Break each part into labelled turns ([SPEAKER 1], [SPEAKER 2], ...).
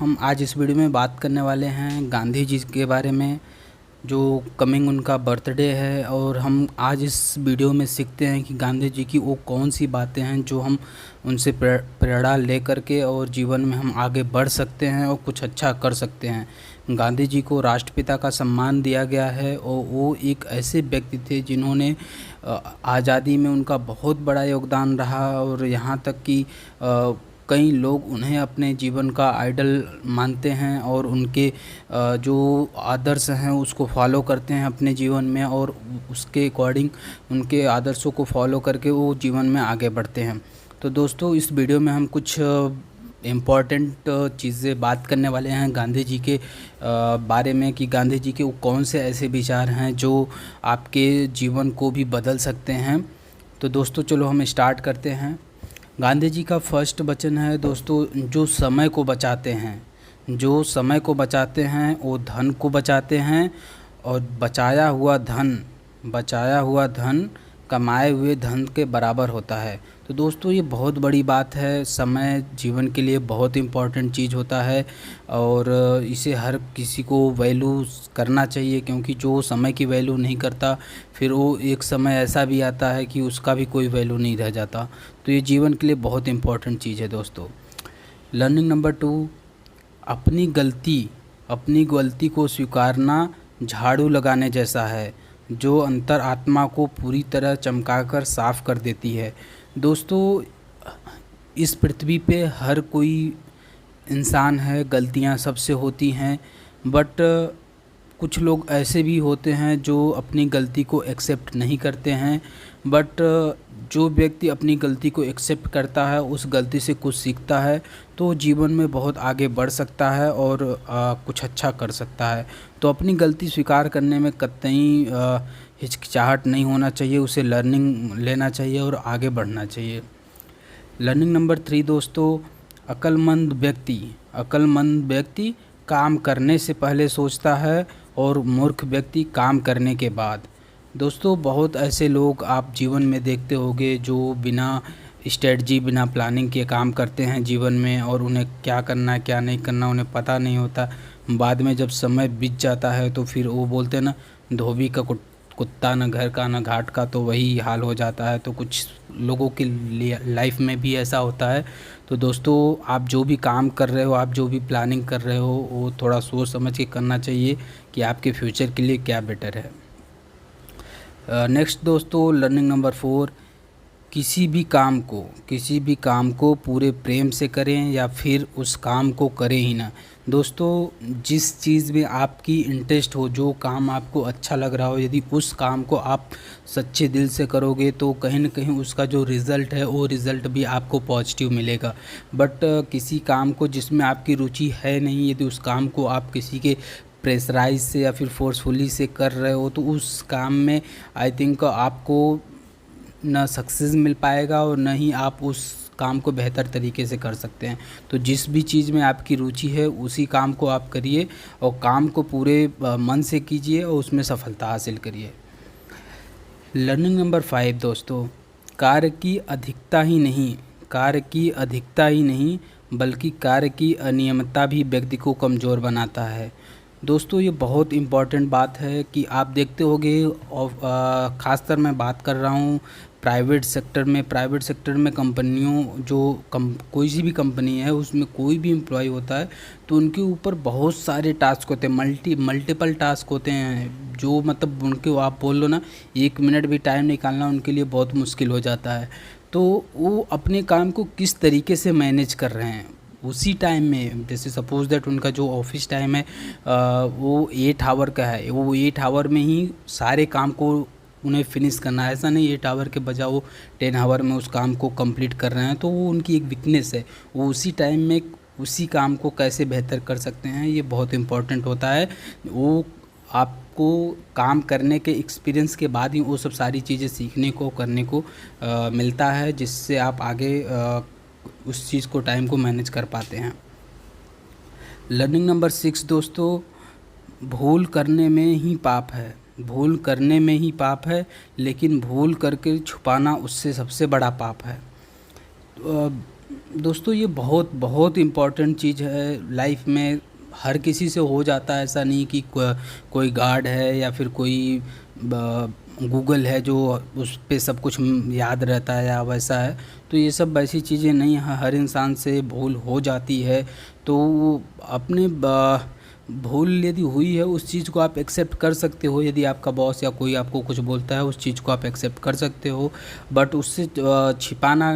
[SPEAKER 1] हम आज इस वीडियो में बात करने वाले हैं गांधी जी के बारे में, जो कमिंग उनका बर्थडे है। और हम आज इस वीडियो में सीखते हैं कि गांधी जी की वो कौन सी बातें हैं जो हम उनसे प्रेरणा ले करके और जीवन में हम आगे बढ़ सकते हैं और कुछ अच्छा कर सकते हैं। गांधी जी को राष्ट्रपिता का सम्मान दिया गया है और वो एक ऐसे व्यक्ति थे जिन्होंने आज़ादी में उनका बहुत बड़ा योगदान रहा। और यहाँ तक कि कई लोग उन्हें अपने जीवन का आइडल मानते हैं और उनके जो आदर्श हैं उसको फॉलो करते हैं अपने जीवन में, और उसके अकॉर्डिंग उनके आदर्शों को फॉलो करके वो जीवन में आगे बढ़ते हैं। तो दोस्तों, इस वीडियो में हम कुछ इम्पॉर्टेंट चीज़ें बात करने वाले हैं गांधी जी के बारे में, कि गांधी जी के वो कौन से ऐसे विचार हैं जो आपके जीवन को भी बदल सकते हैं। तो दोस्तों चलो हम स्टार्ट करते हैं। गांधी जी का फर्स्ट वचन है दोस्तों, जो समय को बचाते हैं, जो समय को बचाते हैं वो धन को बचाते हैं, और बचाया हुआ धन कमाए हुए धन के बराबर होता है। तो दोस्तों ये बहुत बड़ी बात है। समय जीवन के लिए बहुत इम्पॉर्टेंट चीज़ होता है और इसे हर किसी को वैल्यू करना चाहिए, क्योंकि जो समय की वैल्यू नहीं करता फिर वो एक समय ऐसा भी आता है कि उसका भी कोई वैल्यू नहीं रह जाता। तो ये जीवन के लिए बहुत इम्पॉर्टेंट चीज़ है दोस्तों। लर्निंग नंबर 2, अपनी गलती को स्वीकारना झाड़ू लगाने जैसा है, जो अंतर आत्मा को पूरी तरह चमकाकर साफ कर देती है। दोस्तों, इस पृथ्वी पे हर कोई इंसान है, गलतियां सबसे होती हैं, बट कुछ लोग ऐसे भी होते हैं जो अपनी गलती को एक्सेप्ट नहीं करते हैं। बट जो व्यक्ति अपनी गलती को एक्सेप्ट करता है, उस गलती से कुछ सीखता है, तो जीवन में बहुत आगे बढ़ सकता है और कुछ अच्छा कर सकता है। तो अपनी गलती स्वीकार करने में कतई हिचकिचाहट नहीं होना चाहिए, उसे लर्निंग लेना चाहिए और आगे बढ़ना चाहिए। लर्निंग नंबर 3 दोस्तों, अक्लमंद व्यक्ति काम करने से पहले सोचता है और मूर्ख व्यक्ति काम करने के बाद। दोस्तों, बहुत ऐसे लोग आप जीवन में देखते होंगे जो बिना स्ट्रेटजी, बिना प्लानिंग के काम करते हैं जीवन में, और उन्हें क्या करना है क्या नहीं करना उन्हें पता नहीं होता। बाद में जब समय बीत जाता है तो फिर वो बोलते हैं ना, धोबी का कुत्ता न घर का न घाट का, तो वही हाल हो जाता है। तो कुछ लोगों के लिए लाइफ में भी ऐसा होता है। तो दोस्तों, आप जो भी काम कर रहे हो, आप जो भी प्लानिंग कर रहे हो, वो थोड़ा सोच समझ के करना चाहिए कि आपके फ्यूचर के लिए क्या बेटर है। नेक्स्ट दोस्तों, लर्निंग नंबर 4, किसी भी काम को पूरे प्रेम से करें या फिर उस काम को करें ही ना। दोस्तों, जिस चीज़ में आपकी इंटरेस्ट हो, जो काम आपको अच्छा लग रहा हो, यदि उस काम को आप सच्चे दिल से करोगे तो कहीं ना कहीं उसका जो रिज़ल्ट है वो रिज़ल्ट भी आपको पॉजिटिव मिलेगा। बट किसी काम को जिसमें आपकी रुचि है नहीं, यदि उस काम को आप किसी के प्रेशराइज से या फिर फोर्सफुली से कर रहे हो, तो उस काम में आई थिंक आपको ना सक्सेस मिल पाएगा और ना ही आप उस काम को बेहतर तरीके से कर सकते हैं। तो जिस भी चीज़ में आपकी रुचि है उसी काम को आप करिए और काम को पूरे मन से कीजिए और उसमें सफलता हासिल करिए। लर्निंग नंबर 5 दोस्तों, कार्य की अधिकता ही नहीं बल्कि कार्य की अनियमितता भी व्यक्ति को कमज़ोर बनाता है। दोस्तों, ये बहुत इम्पॉर्टेंट बात है कि आप देखते होंगे, और ख़ासतर मैं बात कर रहा हूँ प्राइवेट सेक्टर में कंपनियों, कोई सी भी कंपनी है उसमें कोई भी एम्प्लॉय होता है तो उनके ऊपर बहुत सारे टास्क होते हैं, मल्टीपल टास्क होते हैं, जो मतलब उनके आप बोल लो ना 1 मिनट भी टाइम निकालना उनके लिए बहुत मुश्किल हो जाता है। तो वो अपने काम को किस तरीके से मैनेज कर रहे हैं उसी टाइम में, जैसे सपोज़ दैट उनका जो ऑफिस टाइम है वो 8 आवर का है, वो 8 आवर में ही सारे काम को उन्हें फिनिश करना है। ऐसा नहीं 8 आवर के बजाय वो 10 आवर में उस काम को कंप्लीट कर रहे हैं, तो वो उनकी एक वीकनेस है। वो उसी टाइम में उसी काम को कैसे बेहतर कर सकते हैं, ये बहुत इम्पोर्टेंट होता है। वो आपको काम करने के एक्सपीरियंस के बाद ही वो सब सारी चीज़ें सीखने को करने को मिलता है, जिससे आप आगे उस चीज़ को टाइम को मैनेज कर पाते हैं। लर्निंग नंबर 6 दोस्तों, भूल करने में ही पाप है, लेकिन भूल करके छुपाना उससे सबसे बड़ा पाप है। दोस्तों ये बहुत बहुत इम्पोर्टेंट चीज़ है लाइफ में। हर किसी से हो जाता है, ऐसा नहीं कि कोई गार्ड है या फिर कोई गूगल है जो उस पे सब कुछ याद रहता है या वैसा है। तो ये सब वैसी चीज़ें नहीं हैं, हर इंसान से भूल हो जाती है। तो अपने भूल यदि हुई है उस चीज़ को आप एक्सेप्ट कर सकते हो। यदि आपका बॉस या कोई आपको कुछ बोलता है उस चीज़ को आप एक्सेप्ट कर सकते हो, बट उससे छिपाना,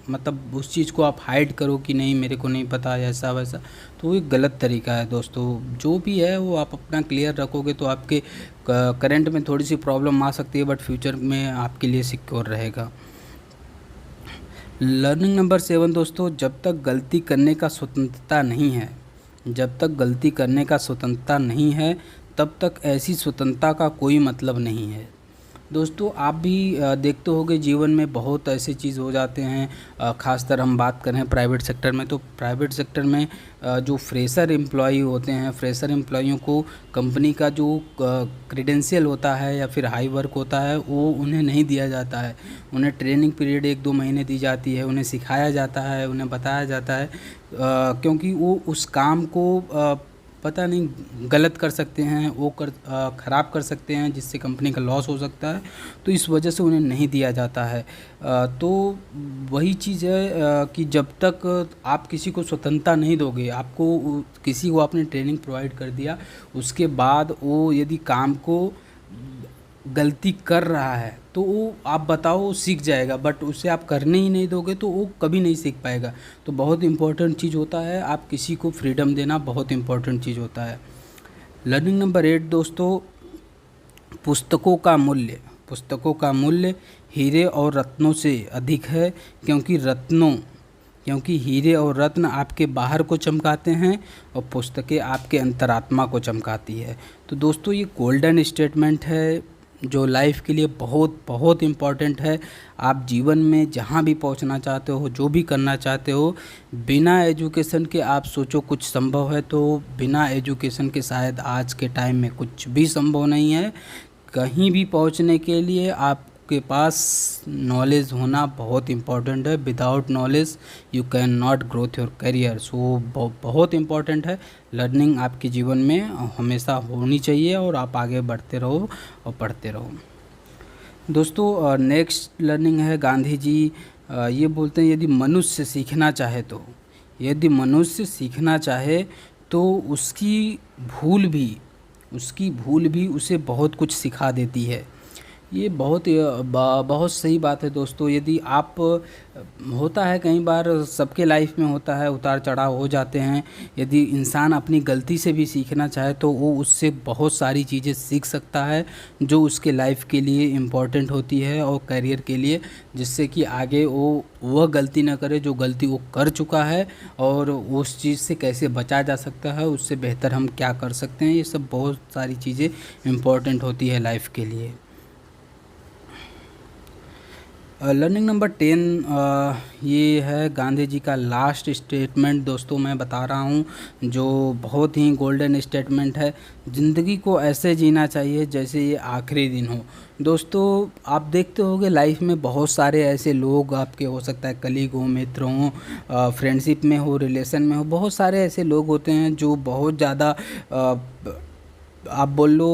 [SPEAKER 1] मतलब उस चीज़ को आप हाइड करो कि नहीं मेरे को नहीं पता ऐसा वैसा, तो वो एक गलत तरीका है। दोस्तों जो भी है वो आप अपना क्लियर रखोगे तो आपके करंट में थोड़ी सी प्रॉब्लम आ सकती है, बट फ्यूचर में आपके लिए सिक्योर रहेगा। लर्निंग नंबर 7 दोस्तों, जब तक गलती करने का स्वतंत्रता नहीं है, जब तक गलती करने का स्वतंत्रता नहीं है तब तक ऐसी स्वतंत्रता का कोई मतलब नहीं है। दोस्तों आप भी देखते होंगे जीवन में बहुत ऐसे चीज़ हो जाते हैं। ख़ासतर हम बात करें प्राइवेट सेक्टर में, तो प्राइवेट सेक्टर में जो फ्रेशर एम्प्लॉई होते हैं, फ्रेशर एम्प्लॉइयों को कंपनी का जो क्रेडेंशियल होता है या फिर हाई वर्क होता है वो उन्हें नहीं दिया जाता है। उन्हें ट्रेनिंग पीरियड 1-2 महीने दी जाती है, उन्हें सिखाया जाता है, उन्हें बताया जाता है, क्योंकि वो उस काम को पता नहीं गलत कर सकते हैं, वो ख़राब कर सकते हैं जिससे कंपनी का लॉस हो सकता है, तो इस वजह से उन्हें नहीं दिया जाता है। तो वही चीज़ है कि जब तक आप किसी को स्वतंत्रता नहीं दोगे, आपको किसी को आपने ट्रेनिंग प्रोवाइड कर दिया, उसके बाद वो यदि काम को गलती कर रहा है तो वो आप बताओ वो सीख जाएगा, बट उसे आप करने ही नहीं दोगे तो वो कभी नहीं सीख पाएगा। तो बहुत इम्पोर्टेंट चीज़ होता है, आप किसी को फ्रीडम देना बहुत इम्पोर्टेंट चीज़ होता है। लर्निंग नंबर 8 दोस्तों, पुस्तकों का मूल्य, पुस्तकों का मूल्य हीरे और रत्नों से अधिक है, क्योंकि हीरे और रत्न आपके बाहर को चमकाते हैं और पुस्तकें आपके अंतरात्मा को चमकाती है। तो दोस्तों ये गोल्डन स्टेटमेंट है जो लाइफ के लिए बहुत बहुत इम्पॉर्टेंट है। आप जीवन में जहाँ भी पहुँचना चाहते हो, जो भी करना चाहते हो, बिना एजुकेशन के आप सोचो कुछ संभव है, तो बिना एजुकेशन के शायद आज के टाइम में कुछ भी संभव नहीं है। कहीं भी पहुँचने के लिए आपके पास नॉलेज होना बहुत इम्पॉर्टेंट है। Without knowledge you can not growth your career. So बहुत इम्पॉर्टेंट है। लर्निंग आपके जीवन में हमेशा होनी चाहिए और आप आगे बढ़ते रहो और पढ़ते रहो। दोस्तों नेक्स्ट लर्निंग है, गांधी जी ये बोलते हैं यदि मनुष्य सीखना चाहे तो उसकी भूल भी उसे बहुत कुछ सिखा देती है। ये बहुत सही बात है दोस्तों। यदि आप होता है कई बार सबके लाइफ में होता है, उतार चढ़ाव हो जाते हैं। यदि इंसान अपनी गलती से भी सीखना चाहे तो वो उससे बहुत सारी चीज़ें सीख सकता है जो उसके लाइफ के लिए इम्पोर्टेंट होती है और करियर के लिए, जिससे कि आगे वो वह गलती ना करे जो गलती वो कर चुका है, और उस चीज़ से कैसे बचा जा सकता है, उससे बेहतर हम क्या कर सकते हैं। ये सब बहुत सारी चीज़ें इम्पोर्टेंट होती है लाइफ के लिए। लर्निंग नंबर 10 ये है गांधी जी का लास्ट स्टेटमेंट दोस्तों, मैं बता रहा हूँ, जो बहुत ही गोल्डन स्टेटमेंट है। ज़िंदगी को ऐसे जीना चाहिए जैसे ये आखिरी दिन हो। दोस्तों आप देखते होंगे लाइफ में बहुत सारे ऐसे लोग आपके, हो सकता है कलीग हो, मित्र हो, फ्रेंडशिप में हो, रिलेशन में हो, बहुत सारे ऐसे लोग होते हैं जो बहुत ज़्यादा आप बोल लो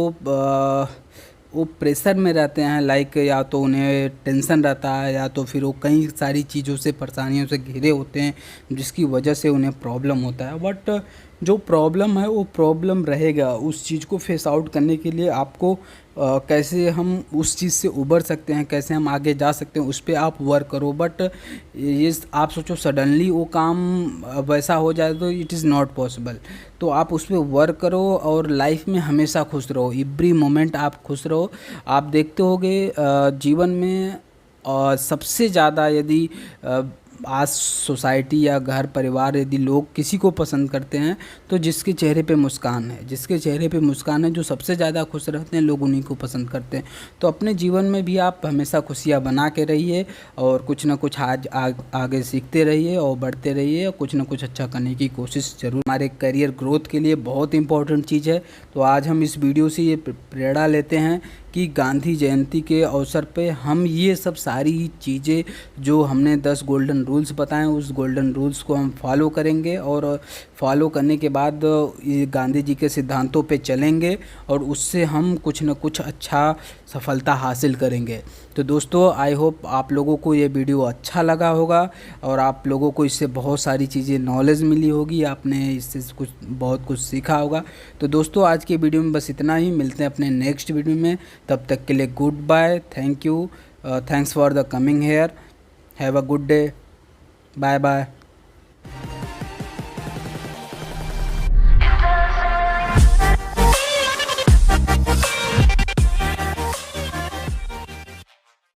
[SPEAKER 1] वो प्रेशर में रहते हैं। लाइक या तो उन्हें टेंशन रहता है या तो फिर वो कई सारी चीज़ों से, परेशानियों से घिरे होते हैं जिसकी वजह से उन्हें प्रॉब्लम होता है। बट जो प्रॉब्लम है वो प्रॉब्लम रहेगा। उस चीज़ को फेस आउट करने के लिए आपको कैसे हम उस चीज़ से उबर सकते हैं, कैसे हम आगे जा सकते हैं, उस पर आप वर्क करो। बट ये आप सोचो सडनली वो काम वैसा हो जाए तो इट इज़ नॉट पॉसिबल। तो आप उस पर वर्क करो और लाइफ में हमेशा खुश रहो, एवरी मोमेंट आप खुश रहो। आप देखते होगे जीवन में सबसे ज़्यादा यदि आज सोसाइटी या घर परिवार यदि लोग किसी को पसंद करते हैं तो जिसके चेहरे पे मुस्कान है, जो सबसे ज़्यादा खुश रहते हैं, लोग उन्हीं को पसंद करते हैं। तो अपने जीवन में भी आप हमेशा खुशियाँ बना के रहिए और कुछ ना कुछ आगे सीखते रहिए और बढ़ते रहिए और कुछ ना कुछ अच्छा करने की कोशिश ज़रूर। हमारे करियर ग्रोथ के लिए बहुत इंपॉर्टेंट चीज़ है। तो आज हम इस वीडियो से ये प्रेरणा लेते हैं कि गांधी जयंती के अवसर पे हम ये सब सारी चीज़ें जो हमने 10 गोल्डन रूल्स बताएं, उस गोल्डन रूल्स को हम फॉलो करेंगे और फॉलो करने के बाद ये गांधी जी के सिद्धांतों पे चलेंगे और उससे हम कुछ न कुछ अच्छा सफलता हासिल करेंगे। तो दोस्तों, आई होप आप लोगों को ये वीडियो अच्छा लगा होगा और आप लोगों को इससे बहुत सारी चीज़ें नॉलेज मिली होगी, आपने इससे कुछ बहुत कुछ सीखा होगा। तो दोस्तों, आज की वीडियो में बस इतना ही, मिलते हैं अपने नेक्स्ट वीडियो में। तब तक के लिए good bye, thank you, thanks for the coming here, have a good day, bye bye.